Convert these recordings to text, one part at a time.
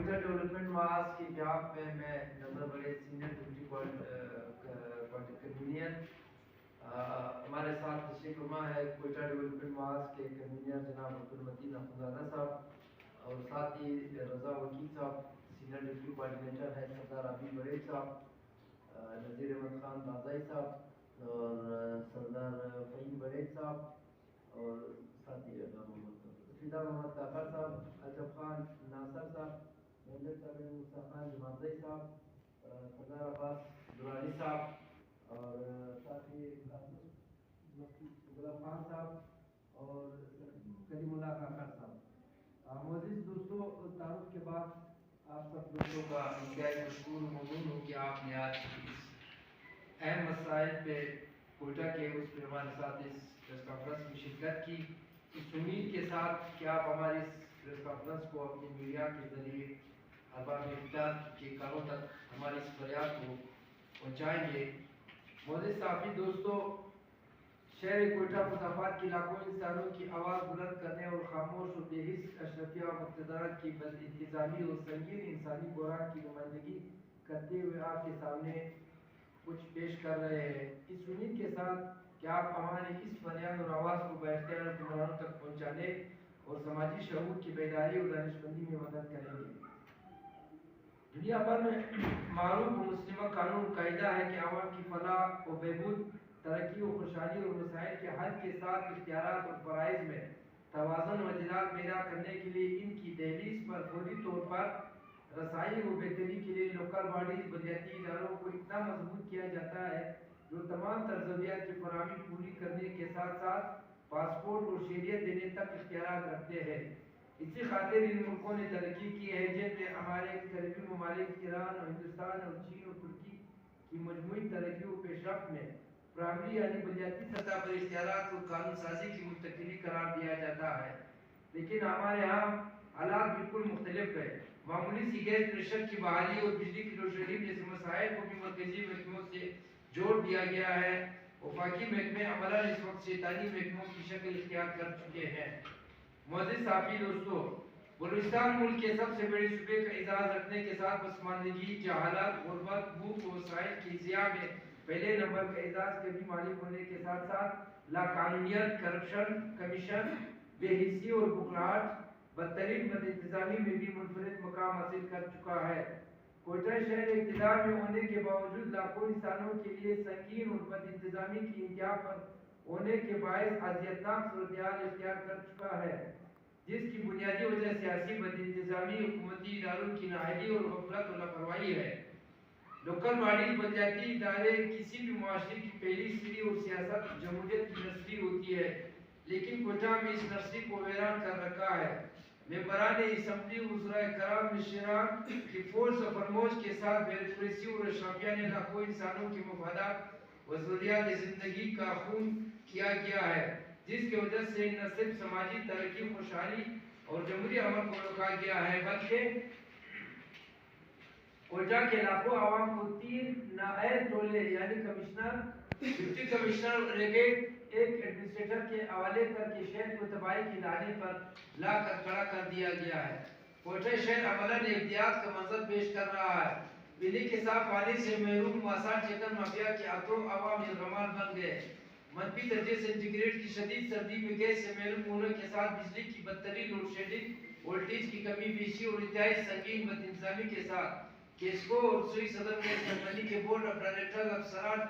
Quetta development ماس کی بیاپ میں number بڑے سینئر ڈپٹی کانٹیکٹ کنوینئر ہمارے ساتھ تشریف فرما ہے کوئٹہ ڈیولپمنٹ ماس کے کنوینئر جناب عبدالمتین اخوندزادہ صاحب اور ساتھ ہی رضا وکیل صاحب سینئر ڈپٹی کوآرڈینیٹر ہے سردار عابد بڑیچ صاحب نذیر احمد خان بازائی صاحب اور سردار فہیم بڑیچ صاحب اور ساتھ ہی فدا محمد کاکر صاحب اجب خان ناصر صاحب محمد موسیٰ خان جمازئی صاحب سردار عباس درانی صاحب اور ساتھ ہی غلام خان صاحب اور کریم اللہ کاکر صاحب۔ معزز دوستوں، تعارف کے بعد آپ سب دوستوں کا انتہائی مشکور ممنون ہوں کہ آپ نے آج اس اہم مسائل پہ کوئٹہ کے اس پہ ہمارے ساتھ اس پریس کانفرنس میں شرکت کی، اس امید کے ساتھ کہ آپ ہماری اس پریس کانفرنس کو اپنی میڈیا کے ذریعے ارباب اقتدار کے کاروں تک ہماری اس فریاد کو پہنچائیں گے۔ معزز صحافی دوستوں، شہر کوئٹہ مضافات کے لاکھوں انسانوں کی آواز بلند کرنے اور خاموش اور بے حس اشرفیہ و مقتدران کی بد انتظامی اور سنگین انسانی بحران کی نمائندگی کرتے ہوئے آپ کے سامنے کچھ پیش کر رہے ہیں، اس امید کے ساتھ کہ آپ ہماری اس فریاد اور آواز کو بااختیار حکمرانوں تک پہنچانے اور سماجی شعور کی بیداری اور دانش مندی میں مدد کریں گے۔ دنیا بھر میں معروف و مسلمہ قانون قاعدہ ہے کہ عوام کی فلاح و بہبود، ترقی و خوشحالی اور مسائل کے حل کے ساتھ اختیارات اور فرائض میں توازن و اعتدال پیدا کرنے کے لیے ان کی دہلیز پر فوری طور پر رسائی و بہتری کے لیے لوکل باڈیز بلدیاتی اداروں کو اتنا مضبوط کیا جاتا ہے جو تمام ترجیحات کی فراہمی پوری کرنے کے ساتھ ساتھ پاسپورٹ اور شہریت دینے تک اختیارات رکھتے ہیں۔ اسی خاطر ان ملکوں نے ترقی کی ہے جن میں ہمارے قریبی ممالک ایران اور ہندوستان اور چین اور ترکی کی مجموعی ترقی و پیش رفت میں پرائمری یعنی بلدیاتی سطح پر اختیارات اور قانون سازی کی منتقلی قرار دیا جاتا ہے، لیکن ہمارے یہاں حالات بالکل مختلف ہے۔ معمولی سی گیس پریشر کی بحالی اور بجلی کی لوڈ شیڈنگ جیسے مسائل کو بھی مرکزی محکموں سے جوڑ دیا گیا ہے۔ وفاقی محکمے عملہ اس وقت شیطانی محکموں کی شکل اختیار کر چکے ہیں۔ معزز صحافی دوستو، بلوچستان ملک کے سب سے بڑے صوبے کا اعزاز رکھنے کے ساتھ پسماندگی، جہالت، غربت، بھوک و وسائل کی ضیاع میں پہلے نمبر کا اعزاز کے بھی مالک ہونے کے ساتھ ساتھ لاقانونیت، کرپشن، کمیشن، بے حسی اور بخلاہٹ، بدترین بد انتظامی میں بھی منفرد مقام حاصل کر چکا ہے۔ کوئٹہ شہر اقتدار میں ہونے کے باوجود لاکھوں انسانوں کے لیے سنگین اور بد انتظامی کی انتہا پر ہونے کے باعث اذیتناک صورتحال اختیار کر چکا ہے، جس کی بنیادی وجہ سیاسی بد انتظامی، حکومتی اداروں کی نااہلی اور غفلت و لاپرواہی ہے۔ لوکل باڈیز بلدیاتی ادارے کسی بھی معاشرے کی پہلی سیڑھی اور سیاست جمہوریت کی نرسری ہوتی ہے، لیکن کوئٹہ میں اس نرسری کو ویران کر رکھا ہے۔ ممبران اسمبلی، وزراء کرام، مشیران کی فوج و فرموش کے ساتھ بیوروکریسی اور اشرافیہ نے لاکھوں انسانوں کی مفادات و ضروریات زندگی کا خون کیا گیا ہے، جس کی وجہ سے نہ صرف سماجی ترقی، خوشحالی اور جمہوری امن کو روکا گیا ہے بلکہ کوئٹہ کے لاکھوں عوام کو 3 نااہل ٹولے یعنی کمشنر، ڈپٹی کمشنر اور ایک ایڈمنسٹریٹر کے حوالے کر کے شہر کو تباہی کی لہنے پر لا کر کھڑا کر دیا گیا ہے۔ کوئٹہ شہر عملاً احتیاط کا منظر پیش کر رہا ہے۔ پینے کے صاف پانی سے محروم ماسا چکن مافیا کے ہاتھوں عوام یرغمال بن گئے۔ منفی درجے سینٹی گریڈ کی شدید سردی میں گیس سے محروم ہونے کے ساتھ بجلی کی بدترین لوڈ شیڈنگ، وولٹیج کی کمی بیشی اور انتہائی سنگین بد انتظامی کے ساتھ کیسکو اور سوئی صدر گیس کمپنی کے بورڈ آف ڈائریکٹرز افسران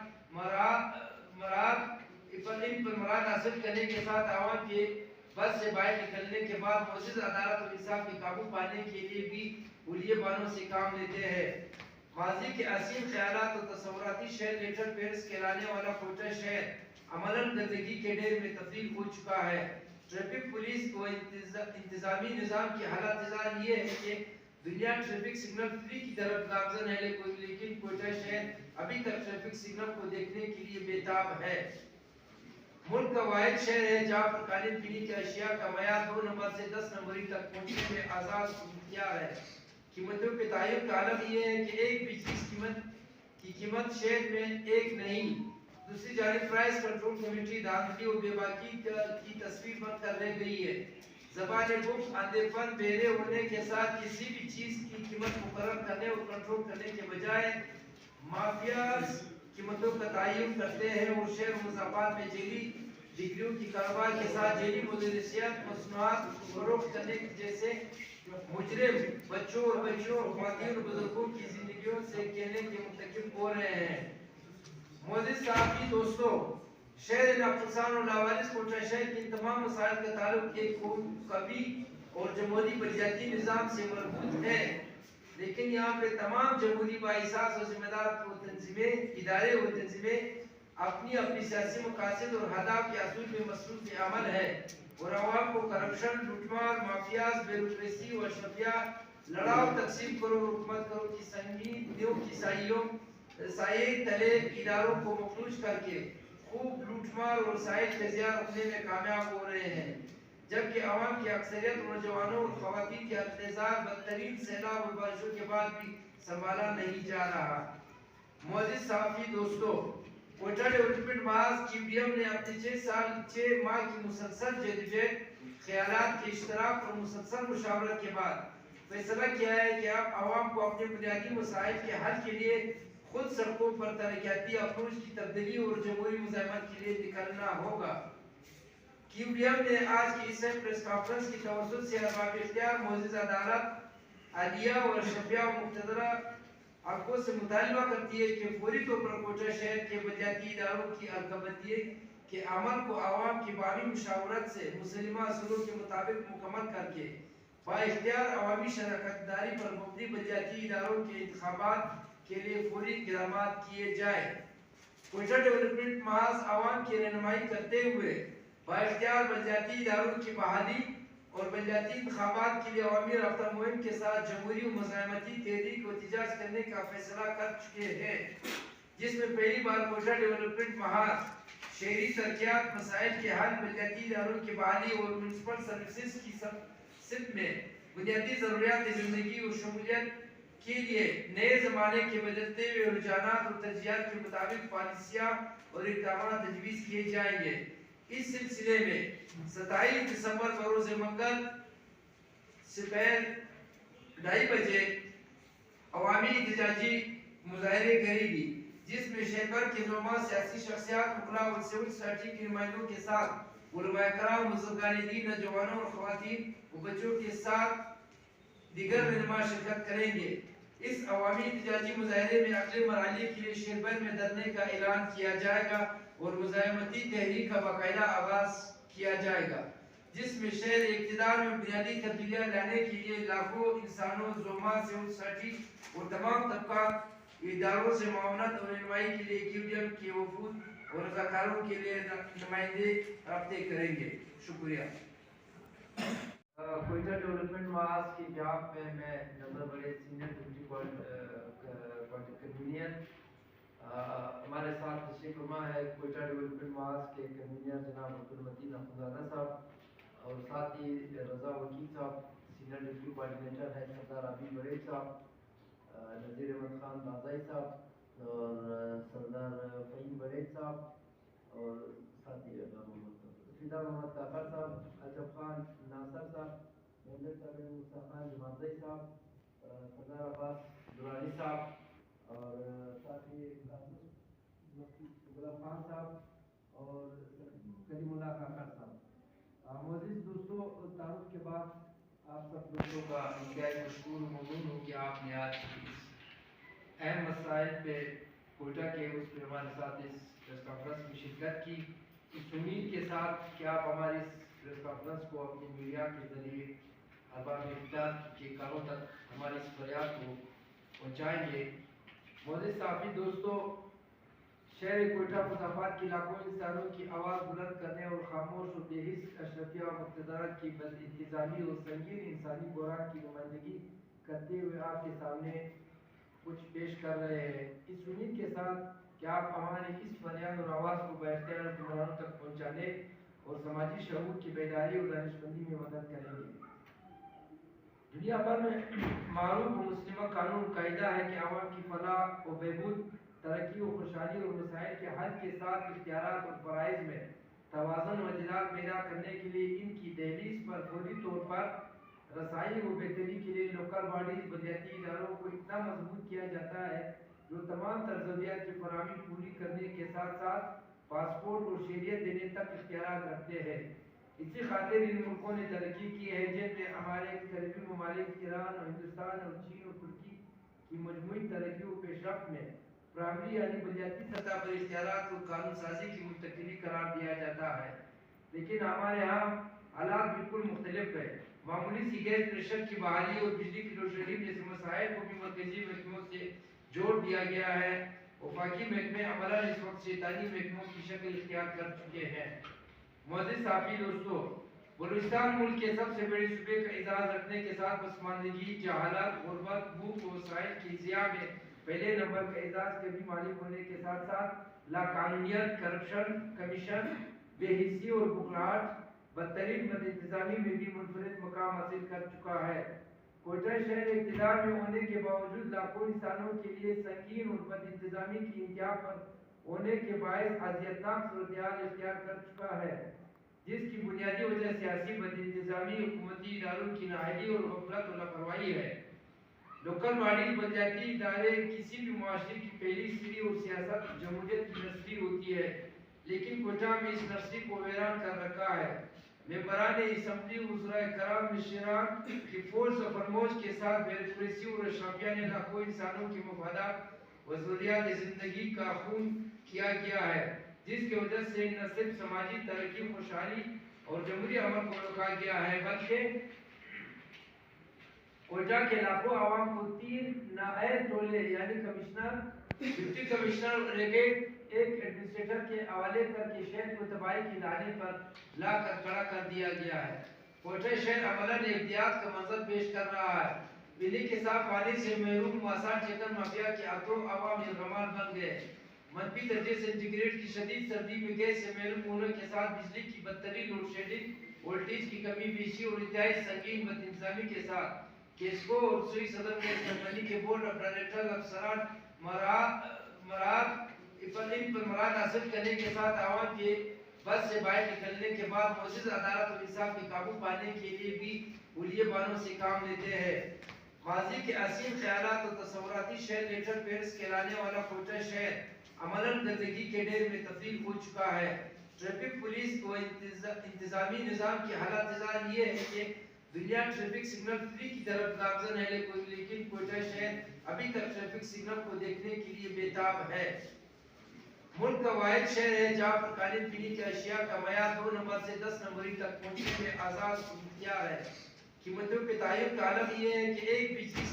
ان پر مراد حاصل کرنے کے ساتھ عوام کے بس سے باہر نکلنے کے بعد معزز عدالت اور انصاف کے قابو پانے کے لیے بھی حلیے بانوں سے کام لیتے ہیں۔ ماضی کے عظیم خیالات اور تصوراتی شہر لیٹر پیرس کہلانے والا کوئٹہ شہر عملاً گندگی کے ڈھیر میں تبدیل ہو چکا ہے۔ ٹریفک پولیس و انتظامی نظام کی حالت یہ ہے کہ دنیا ٹریفک سگنل 3 کی طرف گامزن ہے، لیکن کوئٹہ شہر ابھی تک ٹریفک سگنل کو دیکھنے کے لیے بےتاب ہے۔ ملک کا واحد شہر ہے جہاں پر قالین بینی کی اشیاء کا معیار 2 نمبر سے 10 نمبری تک پہنچنے میں آزاد اختیار ہے۔ قیمتوں کے تعین کا عالم یہ ہے کہ ایک بجلی کی قیمت شہر میں ایک نہیں۔ دوسری جانب پرائس کنٹرول کمیٹی دھاندلی اور بے باکی کی تصویر بن کر رہ گئی ہے۔ زبان گفت اندھے پن بہرے ہونے کے ساتھ کسی بھی چیز کی قیمت مقرر کرنے اور کنٹرول کرنے کے بجائے مافیاز قیمتوں کا تعین کرتے ہیں اور شہر و مضافات میں جیلی ڈگریوں کی کاروبار کے ساتھ جیلی مدرسیات مصنوعات فروخت کرنے جیسے مجرم بچوں اور بچیوں اور خواتین اور بزرگوں کی زندگیوں سے کہنے کے مرتکب ہو رہے ہیں۔ معزز صحافی دوستو، شہر ناقصان اور لاوارث کوٹہ شہر کے ان تمام مسائل کا تعلق ایک قوی اور جمہوری بلدیاتی نظام سے مربوط ہے، لیکن یہاں پہ تمام جمہوری بااحساس اور ذمہ دار تنظیمیں، ادارے اور تنظیمیں اپنی اپنی سیاسی مقاصد اور اہداف کے حصول میں مصروف عمل ہے اور عوام کو کرپشن، لوٹمار، مافیاز، بیوروکریسی اور اشرفیہ لڑاؤ تقسیم کرو اور حکومت کرو کی سنگینیوں کی سائے تلے اداروں کو مفلوج کر کے خوب لوٹمار اور سائل تجزیہ رکھنے میں کامیاب ہو رہے ہیں، جبکہ عوام کی اکثریت نوجوانوں اور خواتین کے اعتراضات بدترین سیلاب اور بارشوں کے بعد بھی سنبھالا نہیں جا رہا۔ معزز صحافی دوستو، کوئٹہ ڈیولپمنٹ محاذ QDM نے اپنے 6 ماہ کی مسلسل جدوجہد، خیالات کے اشتراک اور مسلسل مشاورت کے بعد فیصلہ کیا ہے کہ اب عوام کو اپنے بنیادی مسائل کے حل کے لیے خود سڑکوں پر ترقیاتی اپروچ کی تبدیلی اور جمہوری مزاحمت کے لیے نکلنا ہوگا۔ QDM نے آج کی اس پریس کانفرنس کی توسط سے ارباب اختیار معزز عدالت عالیہ اور اشرفیہ و مقتدرہ حلقوں سے مطالبہ کرتی ہے کہ فوری طور پر کوٹہ شہر کے بلدیاتی اداروں کی حلقہ کے عمل کو عوام کی باہمی مشاورت سے مسلمہ اصولوں کے مطابق مکمل کر کے با اختیار عوامی شراکت داری پر مبنی بلدیاتی اداروں کے انتخابات کے لیے فوری اقدامات کیے جائے۔ کوئٹہ ڈیولپمنٹ محاذ عوام کی رہنمائی کرتے ہوئے با اختیار بلدیاتی اداروں کی بحالی اور بلدیاتی انتخابات کے لیے عوامی رابطہ مہم کے ساتھ جمہوری و مزاحمتی تحریک کو احتجاج کرنے کا فیصلہ کر چکے ہیں، جس میں پہلی بار کوئٹہ ڈیولپمنٹ محاذ شہری ترقیات، مسائل کے حل، بلدیاتی اداروں کی بحالی اور میونسپل سروسز کی سمت میں بنیادی ضروریات زندگی اور شمولیت کے لیے نئے زمانے کے بدلتے ہوئے رجحانات اور ترجیحات کے مطابق پالیسیاں اور اقدامات تجویز کیے جائیں گے۔ اس سلسلے میں 27 دسمبر بروز منگل سپہر 2:30 بجے عوامی احتجاجی مظاہرے کرے گی، جس میں شہر بھر کے علماء، سیاسی شخصیات، وکلاء اور سول سوسائٹی کے نمائندوں کے ساتھ علماء کرام، بزرگان دین، نوجوانوں اور خواتین و بچوں کے ساتھ دیگر رہنما شرکت کریں گے۔ اس عوامی احتجاجی مظاہرے میں اگلے مرحلے کے لیے شہر بھر میں دھرنے کا اعلان کیا جائے گا اور مزاحمتی تحریک کا باقاعدہ آغاز کیا جائے گا، جس میں شہر اقتدار میں بنیادی تبدیلیاں لانے کے لیے لاکھوں انسانوں، علماء، سول سوسائٹی اور تمام طبقات اداروں سے معاونت اور رہنمائی کے لیے QDM کے وفود اور رضاکاروں کے لیے نمائندے رابطے کریں گے۔ شکریہ۔ کوئٹہ ڈیولپمنٹ محاذ کی جاب میں نمبر بڑے سینئر ڈپٹی کنوینئر ہمارے ساتھ تشریف فرما ہے کوئٹہ ڈیولپمنٹ محاذ کے کنوینئر جناب عبدالمتین اخندزادہ صاحب، اور ساتھ ہی رضا وکیل صاحب سینئر ڈپٹی کوآرڈینیٹر ہے، سردار عابد بڑیچ صاحب، نذیر احمد خان بازائی صاحب اور سردار فہیم بڑیچ صاحب، اور ساتھ ہی فدا محمد کاکر صاحب، اجب خان ناصر صاحب، محمد صاحب موسیٰ خان جمازئی صاحب، سردار عباس درانی صاحب، اور ساتھ ہی غلام خان صاحب اور کریم اللہ کاکر صاحب۔ معزز دوستوں، تعارف کے بعد آپ سب دوستوں کا انتہائی مشکور و ممنون ہوں کہ آپ نے آج کی اس اہم مسائل پہ کوئٹہ کے اس پہ ہمارے ساتھ اس پریس کانفرنس میں شرکت کی، اس امید کے ساتھ کہ آپ ہماری اس پریس کانفرنس کو اپنی میڈیا کے ذریعے ارباب اختیار کے کانوں تک ہماری اس فریاد کو پہنچائیں گے۔ معزز صحافی دوستو، شہر کوئٹہ مضافات کے لاکھوں انسانوں کی آواز بلند کرنے اور خاموش اور بے حس اشرفیہ و مقتدرہ کی بد انتظامی اور سنگین انسانی بحران کی نمائندگی کرتے ہوئے آپ کے سامنے کچھ پیش کر رہے ہیں، اس امید کے ساتھ کہ آپ ہماری اس فریاد اور آواز کو بااختیار حکمرانوں تک پہنچانے اور سماجی شعور کی بیداری اور دانش مندی میں مدد کریں گے۔ دنیا بھر میں معروف و مسلمہ قانون قاعدہ ہے کہ عوام کی فلاح و بہبود، ترقی و خوشحالی اور مسائل کے حل کے ساتھ اختیارات اور فرائض میں توازن و اعتدال پیدا کرنے کے لیے ان کی دہلیز پر فوری طور پر رسائی و بہتری کے لیے لوکل باڈیز بلدیاتی اداروں کو اتنا مضبوط کیا جاتا ہے جو تمام ترجیحات کی فراہمی پوری کرنے کے ساتھ ساتھ پاسپورٹ اور شہریت دینے تک اختیارات رکھتے ہیں۔ اسی خاطر ان ملکوں نے ترقی کی ہے جن میں ہمارے قریبی ممالک ایران اور ہندوستان اور چین اور ترکی کی مجموعی ترقی و پیش رفت میں پرائمری یعنی بنیادی سطح پر اختیارات کو قانون سازی کی منتقلی قرار دیا جاتا ہے، لیکن ہمارے ہاں حالات بالکل مختلف ہے۔ معمولی سی گیس پریشر کی بحالی اور بجلی کی لوڈ شیڈنگ جیسے مسائل کو بھی مرکزی محکموں سے جوڑ دیا گیا ہے۔ وفاقی محکمے عملہ اس وقت شیطانی محکموں کی شکل اختیار کر چکے ہیں۔ معزز صحافی دوستو، بلوچستان ملک کے سب سے بڑے صوبے کا اعزاز رکھنے کے ساتھ پسماندگی، جہالت، غربت، بھوک و وسائل کی ضیاع میں پہلے نمبر کا اعزاز کے بھی مالک ہونے کے ساتھ ساتھ لاقانونیت، کرپشن، کمیشن، بے حسی اور بخلاہٹ، بدترین بد انتظامی میں بھی منفرد مقام حاصل کر چکا ہے۔ کوئٹہ شہر اقتدار میں ہونے کے باوجود لاکھوں انسانوں کے لیے سنگین اور بد انتظامی کی انتہا پر ہونے کے باعث اذیتناک صورتحال اختیار کر چکا ہے، جس کی بنیادی وجہ سیاسی بد انتظامی، حکومتی اداروں کی نااہلی اور غفلت و لاپرواہی ہے۔ لوکل باڈیز بلدیاتی ادارے کسی بھی معاشرے کی پہلی سیڑھی اور سیاست جمہوریت کی نرسری ہوتی ہے، لیکن کوئٹہ میں اس نرسری کو ویران کر رکھا ہے۔ ممبران اسمبلی، وزراء کرام، مشیران کی فوج و فرموش کے ساتھ بیوروکریسی اور اشرافیہ نے لاکھوں انسانوں کے مفادات و ضروریات زندگی کا خون کیا گیا ہے، جس کی وجہ سے نہ صرف سماجی ترقی، خوشحالی اور جمہوری امن کو روکا گیا ہے، بلکہ کوئٹہ کے لاکھوں عوام کو 3 نااہل ٹولے یعنی کمشنر، ڈپٹی کمشنر، ریگیٹ، ایک ایڈمنسٹریٹر کے حوالے کر کے شہر کو تباہی کی لہنے پر لا کر کھڑا کر دیا گیا ہے۔ کوئٹہ شہر عملاً احتیاط کا منظر پیش کر رہا ہے۔ پینے کے صاف پانی سے محروم ماسا چکن مافیا کے ہاتھوں عوام یرغمال بن گئے۔ منفی درجے سینٹی گریڈ کی شدید سردی میں گیس سے محروم ہونے کے ساتھ بجلی کی بدترین لوڈ شیڈنگ، وولٹیج کی کمی بیشی اور انتہائی سنگین بد انتظامی کے ساتھ کیسکو اور سوئی صدر گیس کمپنی کے بورڈ آف ڈائریکٹرز افسران ان پر مراد حاصل کرنے کے ساتھ عوام کے بس سے باہر نکلنے کے بعد معزز عدالت اور انصاف کے قابو پانے کے لیے بھی اولیے بانوں سے کام لیتے ہیں۔ ماضی کے عظیم خیالات اور تصوراتی شہر لیٹر پیرس کہلانے والا کوئٹہ شہر عملاً گندگی کے ڈھیر میں تبدیل ہو چکا ہے۔ ٹریفک پولیس کو انتظامی نظام کی حالت ظاہر یہ ہے کہ دنیا ٹریفک سگنل فری کی طرف گامزن ہے، لیکن کوئٹہ شہر ابھی تک ٹریفک سگنل کو دیکھنے کے لیے بے تاب ہے۔ ملک کا واحد شہر ہے جہاں پر قالین بینی کی اشیاء کا معیار 2 نمبر سے 10 نمبری تک پہنچنے میں آزاد اختیار ہے۔ قیمتوں کے تعین کا عالم یہ ہے کہ ایک بھی چیز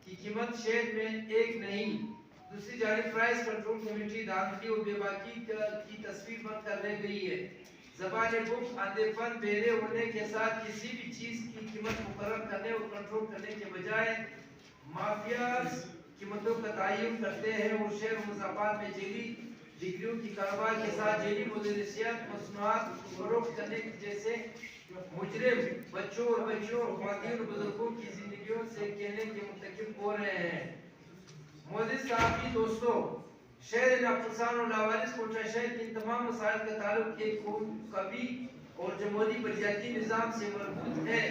کی قیمت شہر میں ایک نہیں۔ دوسری جانب پرائس کنٹرول کمیٹی دھاندلی اور بے باکی کی تصویر بن کر رہ گئی ہے۔ زبان گفت، اندھے پن، بہرے ہونے کے ساتھ کسی بھی چیز کی قیمت مقرر کرنے اور کنٹرول کرنے کے بجائے مافیاز قیمتوں کا تعین کرتے ہیں اور شہر و مضافات میں جعلی ڈگریوں کی کاروبار کے ساتھ جعلی مدرسیات مصنوعات فروخت کرنے جیسے مجرم بچوں اور بچیوں اور خواتین اور بزرگوں کی زندگیوں سے کہنے کے مرتکب ہو رہے ہیں۔ معزز صحافی دوستو، شہر ناپسان اور لاوارث کوئٹہ شہر کے ان تمام مسائل کا تعلق ایک قوی اور جمہوری بلدیاتی نظام سے مربوط ہے،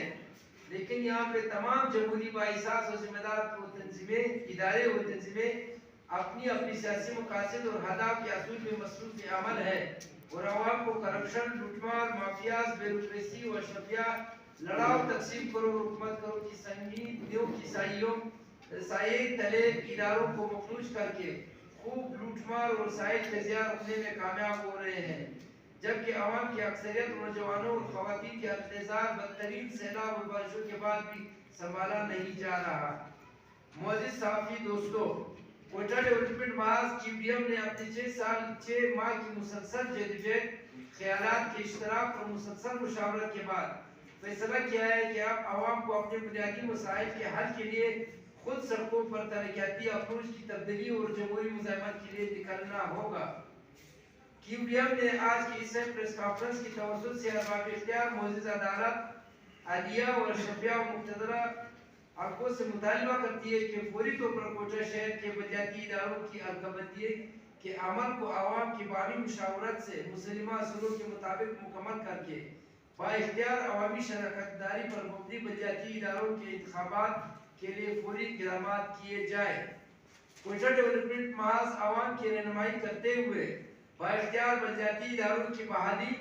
لیکن یہاں پہ تمام جمہوری بااحساس و ذمہ دار تنظیمیں، ادارے و تنظیمیں اپنی سیاسی مقاصد اور اہداف کے حصول میں مصروف عمل ہے اور عوام کو کرپشن، لوٹمار، مافیاز، بیوروکریسی و اشرفیہ، لڑاؤ تقسیم کرو اور حکومت کرو کی سنگین دیو کی سائے تلے اداروں کو مفلوج کر کے خوب لوٹمار اور سائے تجزیہ رکھنے میں کامیاب ہو رہے ہیں، جبکہ عوام کی اکثریت نوجوانوں اور خواتین کے انتظار بدترین سیلاب اور بارشوں کے بعد بھی سنبھالا نہیں جا رہا۔ معزز صحافی دوستو، کوئٹہ ڈیولپمنٹ محاذ QDM نے اپنے 6 ماہ کی مسلسل جدوجہد، خیالات کے اشتراک اور مسلسل مشاورت کے بعد فیصلہ کیا ہے کہ اب عوام کو اپنے بنیادی مسائل کے حل کے لیے خود سڑکوں پر ترقیاتی اپروچ کی تبدیلی اور جمہوری مزاحمت کے لیے نکلنا ہوگا۔ QDM نے آج کی اس پریس کانفرنس کی توسط سے ارباب اختیار معزز عدالت عالیہ اور اشرفیہ و مقتدرہ حلقوں سے مطالبہ کرتی ہے کہ فوری طور پر کوئٹہ شہر کے بلدیاتی اداروں کی حلقہ بندی کہ عمل کو عوام کی بامی مشاورت سے مسلمہ اصولوں کے مطابق مکمل کر کے با اختیار عوامی شراکت داری پر مبنی بلدیاتی اداروں کے انتخابات کے لیے فوری اقدامات کیے جائے۔ کوئٹہ ڈیولپمنٹ محاذ عوام کی رہنمائی کرتے ہوئے با اختیار بلدیاتی اداروں کی بحالی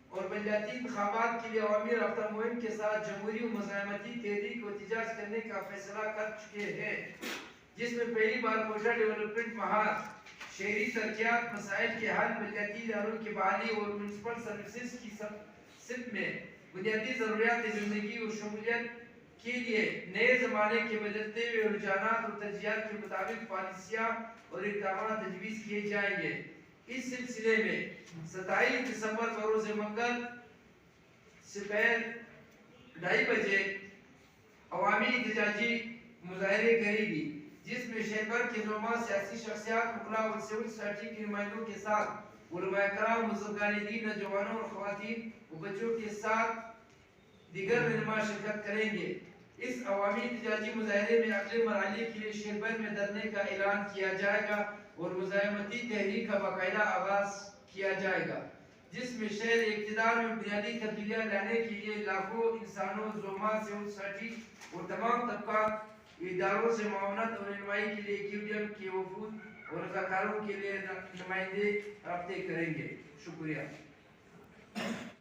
اور بلدیاتی انتخابات کے لیے عوامی رابطہ مہم کے ساتھ جمہوری و مزاحمتی تحریک کو احتجاج کرنے کا فیصلہ کر چکے ہیں، جس میں پہلی بار کوئٹہ ڈیولپمنٹ محاذ شہری ترقیات مسائل کے حل، بلدیاتی اداروں کی بحالی اور میونسپل سروسز کی سمت میں بنیادی ضروریات زندگی اور شمولیت کے لیے نئے زمانے کے بدلتے ہوئے رجحانات اور ترجیحات کے مطابق پالیسیاں اور اقدامات تجویز کیے جائیں گے۔ اس سلسلے میں 27 دسمبر بروز منگل سپہر 2:30 بجے عوامی احتجاجی مظاہرے کرے گی، جس میں شہر بھر کے علماء، سیاسی شخصیات، وکلاء اور سول سوسائٹی کے نمائندوں کے ساتھ علماء کرام، بزرگان دین، نوجوانوں اور خواتین و بچوں کے ساتھ دیگر رہنما شرکت کریں گے۔ اس عوامی احتجاجی مظاہرے میں اگلے مرحلے کے لیے شہر بھر میں دھرنے کا اعلان کیا جائے گا اور مزاحمتی تحریک کا باقاعدہ آغاز کیا جائے گا، جس میں شہر اقتدار میں بنیادی تبدیلیاں لانے کے لیے لاکھوں انسانوں، علماء، سول سوسائٹی اور تمام طبقات اداروں سے معاونت اور رہنمائی کے لیے QDM کے وفود اور رضاکاروں کے لیے نمائندے رابطے کریں گے۔ شکریہ۔